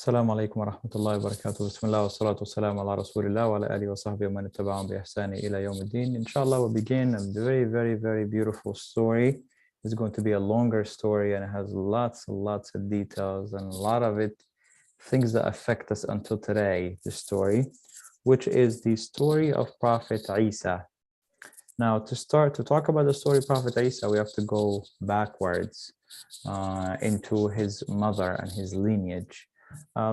السلام عليكم ورحمة الله وبركاته. بسم الله والصلاة والسلام على رسول الله وعلى آله وصحبه ومن اتبعهم بإحسان إلى يوم الدين. Inshallah, we'll begin a very beautiful story. It's going to be a longer story and it has lots and lots of details and a lot of it, things that affect us until today, the story, which is the story of Prophet Isa. Now, to talk about the story of Prophet Isa, we have to go backwards into his mother and his lineage.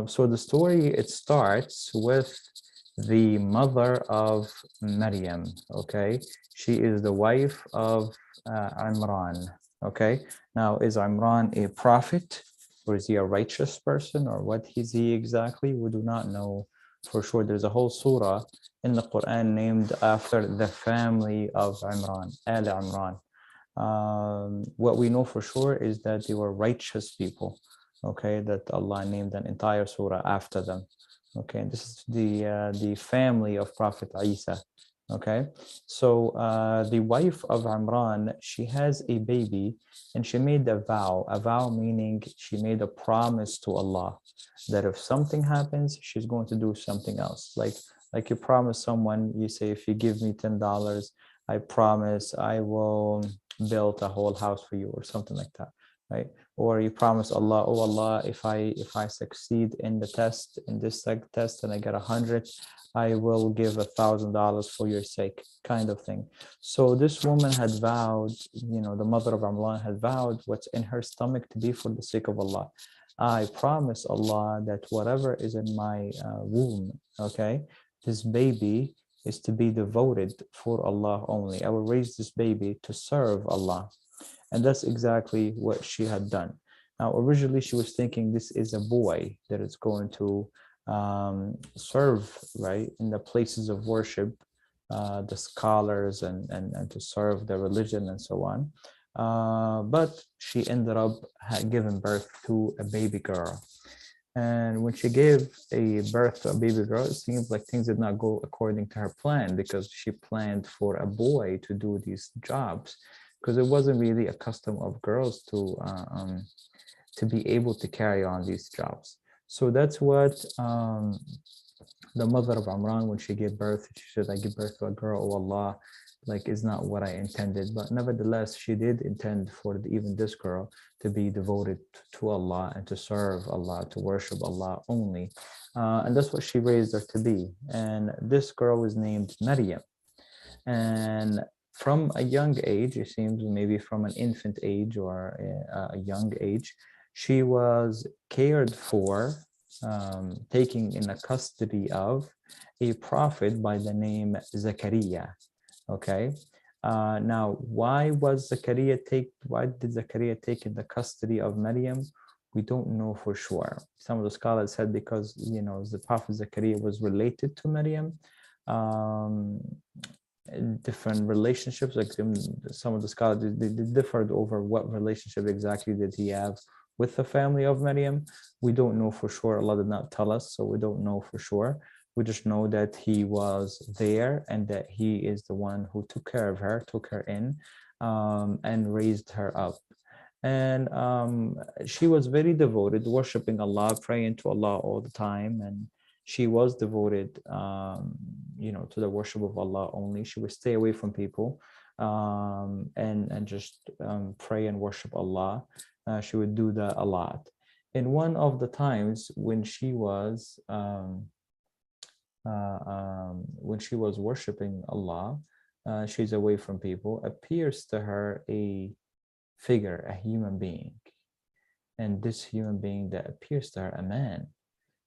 So the story, it starts with the mother of Maryam, okay? She is the wife of Imran, okay? Now, is Imran a prophet, or is he a righteous person, or what is he exactly? We do not know for sure. There's a whole surah in the Quran named after the family of Imran, Al Imran. What we know for sure is that they were righteous people, okay, that Allah named an entire surah after them. Okay, this is the family of Prophet Isa. Okay, so the wife of Imran, she has a baby and she made a vow meaning she made a promise to Allah that if something happens, she's going to do something else. Like you promise someone, you say, if you give me $10, I promise I will build a whole house for you, or something like that, right? Or you promise Allah, oh Allah, if I succeed in the test, in this test, and I get 100, I will give $1,000 for your sake, kind of thing. So this woman had vowed, the mother of Imran had vowed what's in her stomach to be for the sake of Allah. I promise Allah that whatever is in my womb, okay, this baby is to be devoted for Allah only. I will raise this baby to serve Allah. And that's exactly what she had done. Now, originally she was thinking this is a boy that is going to serve, right, in the places of worship, the scholars and to serve the religion and so on. But she ended up giving birth to a baby girl. And when she gave a birth to a baby girl, it seems like things did not go according to her plan, because she planned for a boy to do these jobs, because it wasn't really a custom of girls to be able to carry on these jobs. So that's what the mother of Imran, when she gave birth, she said, I give birth to a girl, oh Allah, like is not what I intended. But nevertheless, she did intend for even this girl to be devoted to Allah and to serve Allah, to worship Allah only. And that's what she raised her to be. And this girl was named Maryam. And from a young age, it seems maybe from an infant age or a young age, she was cared for, taking in the custody of a prophet by the name Zakaria. Okay. Now, why did Zakaria take in the custody of Maryam? We don't know for sure. Some of the scholars said because, the prophet Zakaria was related to Maryam. Different relationships, like some of the scholars, they differed over what relationship exactly did he have with the family of Maryam. We don't know for sure. Allah did not tell us, so we don't know for sure. We just know that he was there and that he is the one who took care of her, took her in, and raised her up. And she was very devoted, worshiping Allah, praying to Allah all the time. And she was devoted, to the worship of Allah only. She would stay away from people and just pray and worship Allah. She would do that a lot. And one of the times when she was worshiping Allah, she's away from people, appears to her a figure, a human being. And this human being that appears to her, a man,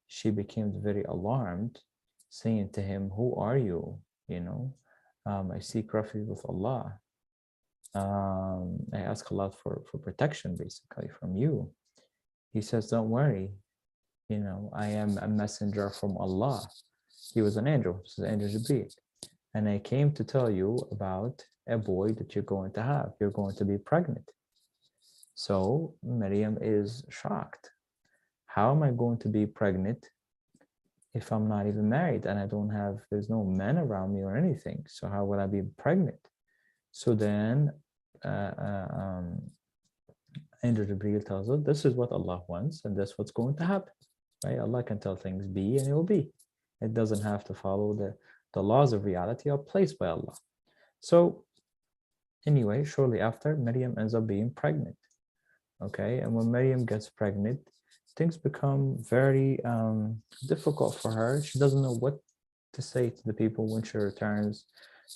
she became very alarmed, saying to him, who are you? I seek refuge with Allah. I ask Allah for protection, basically, from you. He says, don't worry. I am a messenger from Allah. He was an angel. This is Angel Jibreel. And I came to tell you about a boy that you're going to have. You're going to be pregnant. So Maryam is shocked. How am I going to be pregnant if I'm not even married and there's no men around me or anything? So how will I be pregnant? So then Angel Jibreel tells her, this is what Allah wants and that's what's going to happen. right? Allah can tell things be and it will be. It doesn't have to follow the laws of reality are placed by Allah. So anyway, shortly after, Maryam ends up being pregnant. Okay, and when Maryam gets pregnant, things become very difficult for her. She doesn't know what to say to the people when she returns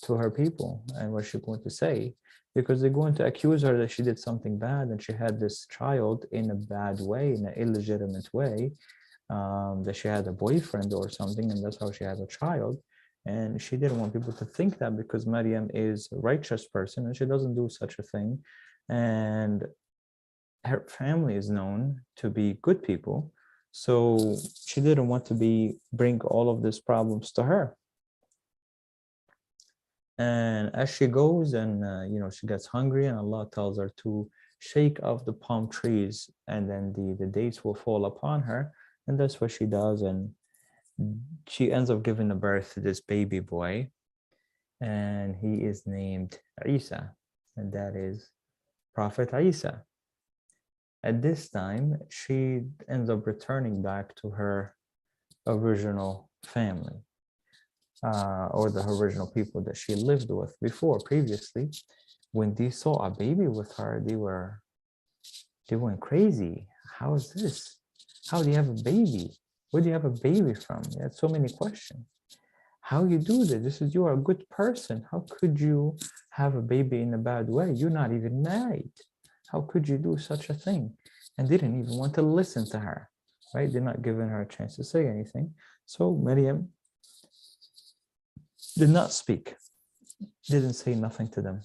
to her people, and what she's going to say, because they're going to accuse her that she did something bad and she had this child in a bad way, in an illegitimate way, that she had a boyfriend or something, and that's how she had a child. And she didn't want people to think that, because Maryam is a righteous person and she doesn't do such a thing. And her family is known to be good people. So she didn't want to bring all of these problems to her. And as she goes and, she gets hungry, and Allah tells her to shake off the palm trees, and then the dates will fall upon her. And that's what she does. And she ends up giving birth to this baby boy. And he is named Isa. And that is Prophet Isa. At this time, she ends up returning back to her original family, or the original people that she lived with previously. When they saw a baby with her, they went crazy. How is this? How do you have a baby? Where do you have a baby from? They had so many questions. How you do this? You are a good person. How could you have a baby in a bad way? You're not even married. How could you do such a thing? And they didn't even want to listen to her, right? They're not giving her a chance to say anything. So Maryam did not speak, didn't say nothing to them.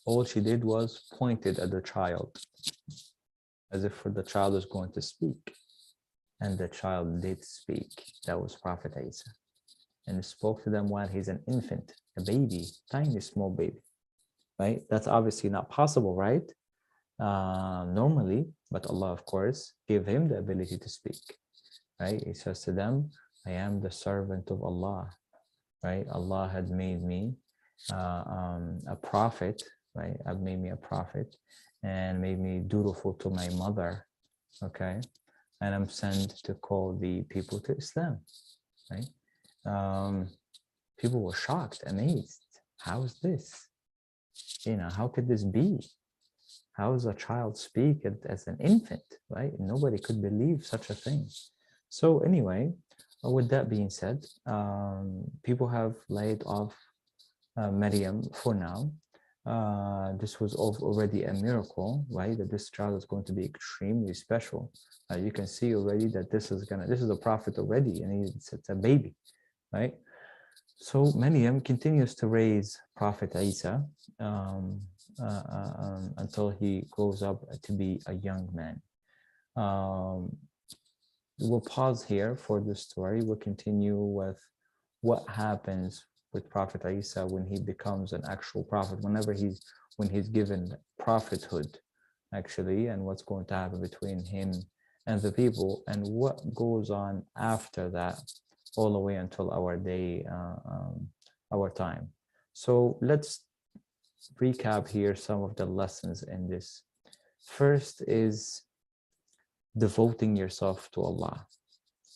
All she did was pointed at the child, as if the child is going to speak. And the child did speak. That was Prophet Isa. And he spoke to them while he's an infant, a baby, tiny small baby, right? That's obviously not possible, right? Normally, but Allah, of course, gave him the ability to speak, right? He says to them, I am the servant of Allah, right? Allah had made me a prophet, right? I've made me a prophet and made me dutiful to my mother, okay? And I'm sent to call the people to Islam, right? People were shocked, amazed. How is this? How could this be? How does a child speak as an infant, right? Nobody could believe such a thing. So anyway, with that being said, people have laid off Maryam for now. This was already a miracle, right? That this child is going to be extremely special. You can see already that this is a prophet already, and it's a baby, right? So Maryam continues to raise Prophet Isa until he grows up to be a young man. We'll pause here for the story. We'll continue with what happens with Prophet Isa when he becomes an actual prophet, when he's given prophethood, actually, and what's going to happen between him and the people, and what goes on after that, all the way until our day, our time. So let's recap here some of the lessons in this. First is devoting yourself to Allah,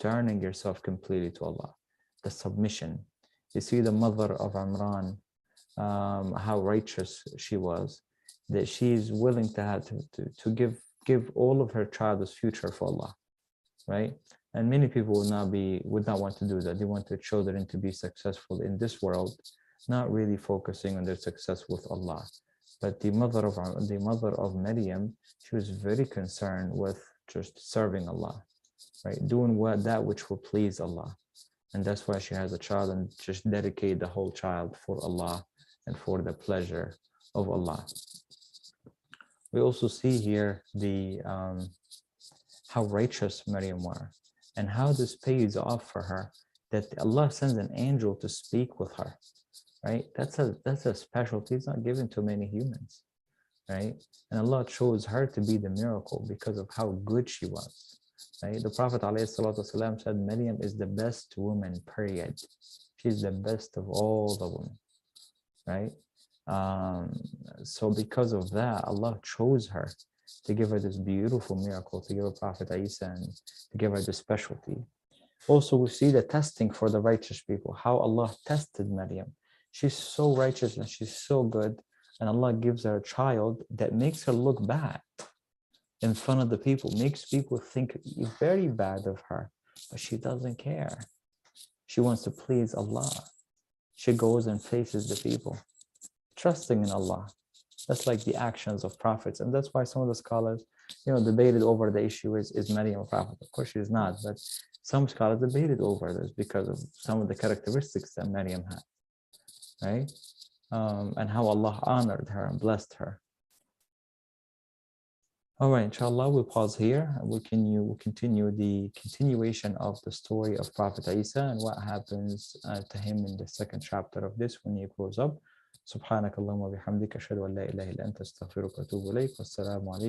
turning yourself completely to Allah, the submission. You see the mother of Imran, how righteous she was, that she is willing to give all of her child's future for Allah, right? And many people would not want to do that. They want their children to be successful in this world, not really focusing on their success with Allah. But the mother of Maryam, she was very concerned with just serving Allah, right? Doing that which will please Allah. And that's why she has a child and just dedicate the whole child for Allah and for the pleasure of Allah. We also see here how righteous Maryam was, and how this pays off for her, that Allah sends an angel to speak with her, right? That's a specialty. It's not given to many humans, right? And Allah chose her to be the miracle because of how good she was, right? The Prophet ﷺ said, Maryam is the best woman, period. She's the best of all the women, right? So because of that, Allah chose her. to give her this beautiful miracle, to give her Prophet Isa and to give her this specialty. Also, we see the testing for the righteous people, how Allah tested Maryam. She's so righteous and she's so good, and Allah gives her a child that makes her look bad in front of the people, makes people think very bad of her, but she doesn't care. She wants to please Allah. She goes and faces the people, trusting in Allah. That's like the actions of prophets. And that's why some of the scholars, debated over the issue, is Maryam a prophet? Of course she is not, but some scholars debated over this because of some of the characteristics that Maryam had, right? And how Allah honored her and blessed her. All right, inshallah, we'll pause here and we'll continue the continuation of the story of Prophet Isa and what happens to him in the second chapter of this when he grows up. سبحانك اللهم وبحمدك أشهد أن لا إله إلا أنت أستغفرك وأتوب إليك والسلام عليكم